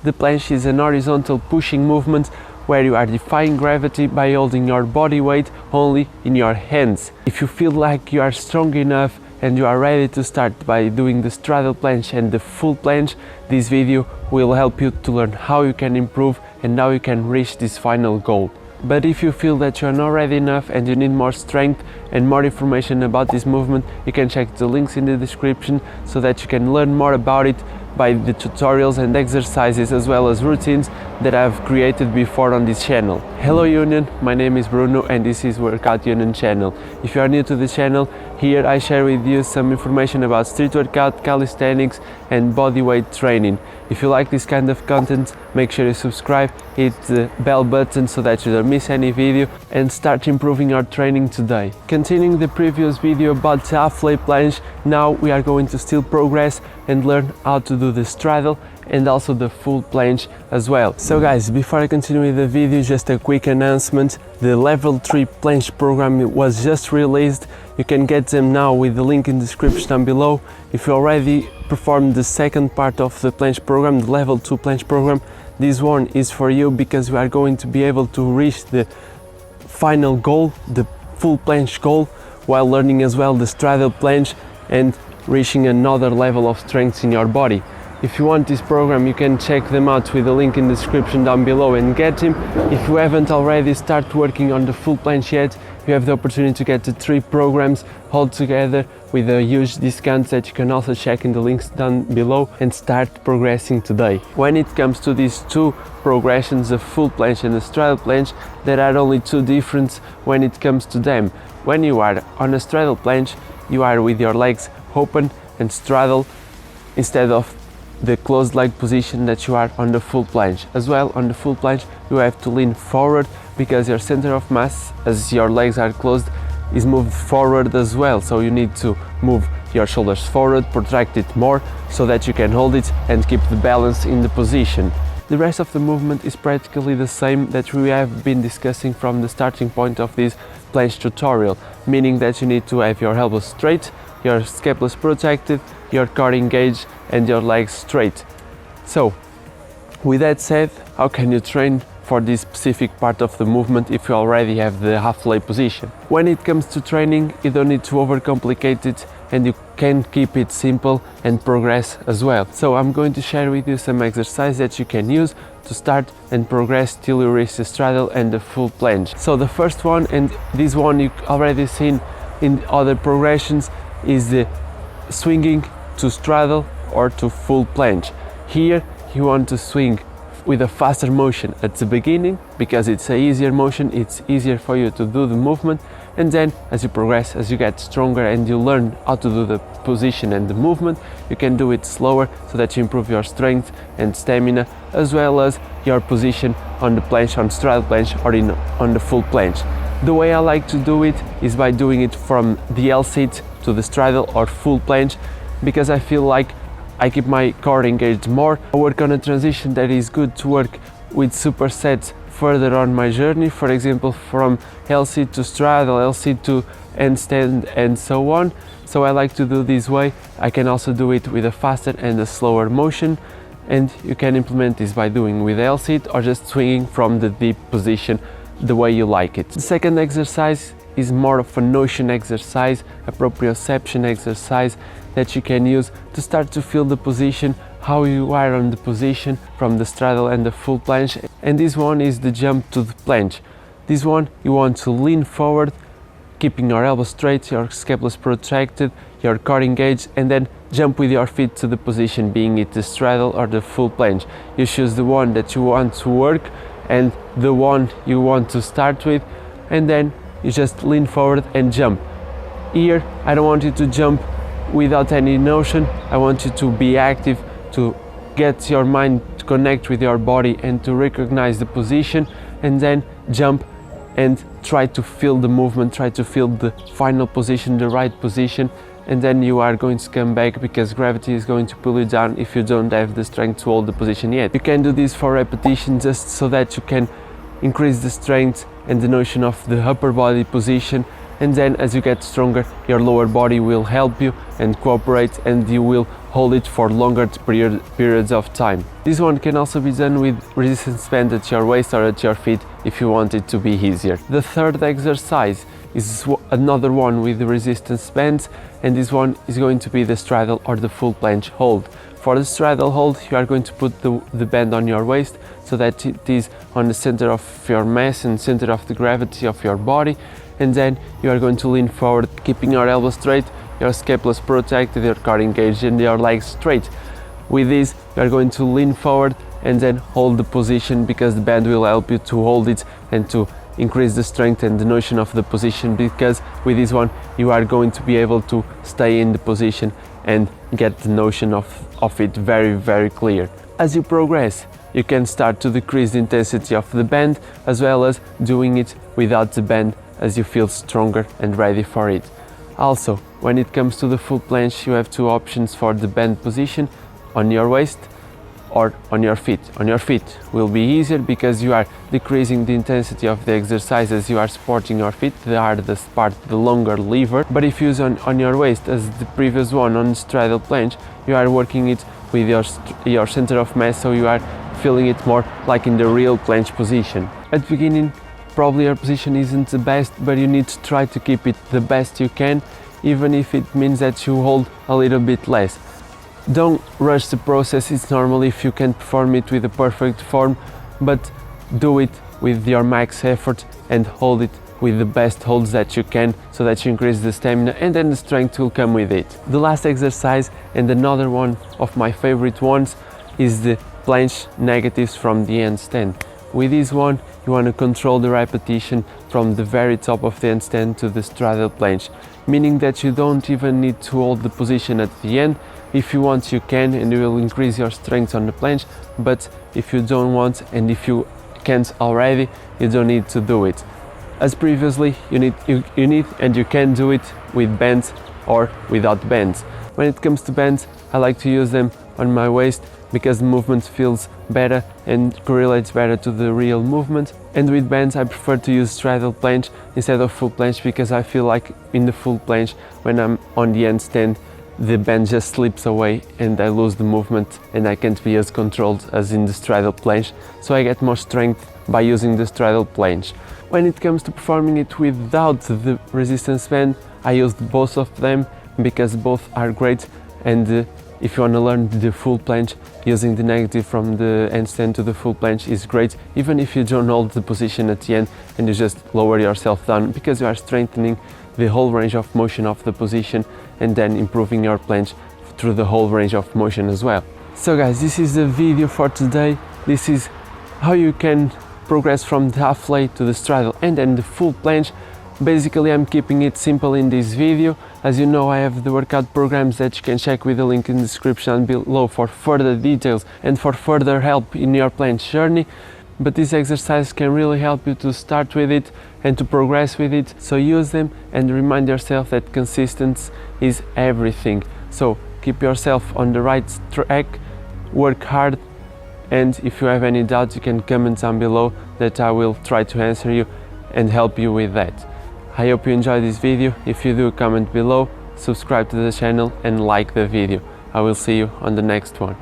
The planche is an horizontal pushing movement where you are defying gravity by holding your body weight only in your hands. If you feel like you are strong enough and you are ready to start by doing the straddle planche and the full planche, this video will help you to learn how you can improve and how you can reach this final goal. But if you feel that you are not ready enough and you need more strength and more information about this movement, you can check the links in the description so that you can learn more about it by the tutorials and exercises as well as routines that I've created before on this channel. Hello Union, my name is Bruno and this is Workout Union channel. If you are new to the channel, here I share with you some information about street workout, calisthenics and bodyweight training. If you like this kind of content, make sure you subscribe, hit the bell button so that you don't miss any video and start improving your training today. Continuing the previous video about the half-lay planche, now we are going to still progress and learn how to do the straddle and also the full planche as well. So guys, before I continue with the video, just a quick announcement. The level 3 planche program was just released. You can get them now with the link in the description down below. If you already performed the second part of the planche program, the level 2 planche program, this one is for you because we are going to be able to reach the final goal, the full planche goal, while learning as well the straddle planche and reaching another level of strength in your body. If you want this program, you can check them out with the link in the description down below and get them. If you haven't already started working on the full planche yet, you have the opportunity to get the 3 programs all together with a huge discount that you can also check in the links down below and start progressing today. When it comes to these 2 progressions, the full planche and the straddle planche, there are only 2 differences when it comes to them. When you are on a straddle planche, you are with your legs open and straddle instead of the closed leg position that you are on the full planche. As well, on the full planche you have to lean forward because your center of mass, as your legs are closed, is moved forward as well, so you need to move your shoulders forward, protract it more so that you can hold it and keep the balance in the position. The rest of the movement is practically the same that we have been discussing from the starting point of this planche tutorial, meaning that you need to have your elbows straight, your scapulars protected, your core engaged and your legs straight. So, with that said, how can you train for this specific part of the movement if you already have the half-lay position? When it comes to training, you don't need to overcomplicate it and you can keep it simple and progress as well. So I'm going to share with you some exercises that you can use to start and progress till you reach the straddle and the full planche. So the first one, and this one you already seen in other progressions, is the swinging to straddle or to full planche. Here you want to swing with a faster motion at the beginning because it's an easier motion, it's easier for you to do the movement, and then as you progress, as you get stronger and you learn how to do the position and the movement, you can do it slower so that you improve your strength and stamina as well as your position on the planche, on straddle planche or on the full planche. The way I like to do it is by doing it from the L sit to the straddle or full planche because I feel like I keep my core engaged more. I work on a transition that is good to work with supersets further on my journey, for example from L sit to straddle, L sit to handstand and so on. So I like to do this way. I can also do it with a faster and a slower motion, and you can implement this by doing with L sit or just swinging from the deep position the way you like it. The second exercise is more of a notion exercise, a proprioception exercise that you can use to start to feel the position, how you are on the position from the straddle and the full planche. And this one is the jump to the planche. This one you want to lean forward, keeping your elbows straight, your scapulars protracted, your core engaged, and then jump with your feet to the position, being it the straddle or the full planche. You choose the one that you want to work and the one you want to start with, and then you just lean forward and jump. Here I don't want you to jump without any notion. I want you to be active, to get your mind to connect with your body and to recognize the position, and then jump and try to feel the movement, try to feel the final position, the right position, and then you are going to come back because gravity is going to pull you down if you don't have the strength to hold the position yet. You can do this for repetition just so that you can increase the strength and the notion of the upper body position, and then as you get stronger your lower body will help you and cooperate and you will hold it for longer periods of time. This one can also be done with resistance band at your waist or at your feet if you want it to be easier. The third exercise is another one with the resistance bands, and this one is going to be the straddle or the full planche hold. For the straddle hold, you are going to put the band on your waist so that it is on the center of your mass and center of the gravity of your body, and then you are going to lean forward, keeping your elbows straight, your scapulas protected, your core engaged and your legs straight. With this, you are going to lean forward and then hold the position, because the band will help you to hold it and to increase the strength and the notion of the position, because with this one you are going to be able to stay in the position and get the notion of it very clear. As you progress, you can start to decrease the intensity of the band, as well as doing it without the band as you feel stronger and ready for it. Also, when it comes to the full planche, you have two options for the band position: on your waist or on your feet. On your feet will be easier because you are decreasing the intensity of the exercise as you are supporting your feet, the hardest part, the longer lever. But if you use on your waist, as the previous one on straddle planche, you are working it with your center of mass, so you are feeling it more like in the real planche position. At the beginning, probably your position isn't the best, but you need to try to keep it the best you can, even if it means that you hold a little bit less. Don't rush the process. It's normal if you can't perform it with a perfect form, but do it with your max effort and hold it with the best holds that you can, so that you increase the stamina, and then the strength will come with it. The last exercise, and another one of my favorite ones, is the planche negatives from the handstand. With this one, you want to control the repetition from the very top of the handstand to the straddle planche, meaning that you don't even need to hold the position at the end. If you want, you can, and you will increase your strength on the planche, but if you don't want, and if you can't already, you don't need to do it. As previously, you need and you can do it with bands or without bands. When it comes to bands, I like to use them on my waist because the movement feels better and correlates better to the real movement. And with bands, I prefer to use straddle planche instead of full planche, because I feel like in the full planche, when I'm on the handstand, the band just slips away and I lose the movement and I can't be as controlled as in the straddle planche, so I get more strength by using the straddle planche. When it comes to performing it without the resistance band, I used both of them because both are great, and if you want to learn the full planche, using the negative from the handstand to the full planche is great, even if you don't hold the position at the end and you just lower yourself down, because you are strengthening the whole range of motion of the position and then improving your planche through the whole range of motion as well. So guys, this is the video for today. This is how you can progress from the half lay to the straddle and then the full planche. Basically, I'm keeping it simple in this video. As you know, I have the workout programs that you can check with the link in the description below for further details and for further help in your planche journey. But this exercise can really help you to start with it and to progress with it. So use them and remind yourself that consistency is everything. So keep yourself on the right track, work hard, and if you have any doubts, you can comment down below that I will try to answer you and help you with that. I hope you enjoyed this video. If you do, comment below, subscribe to the channel and like the video. I will see you on the next one.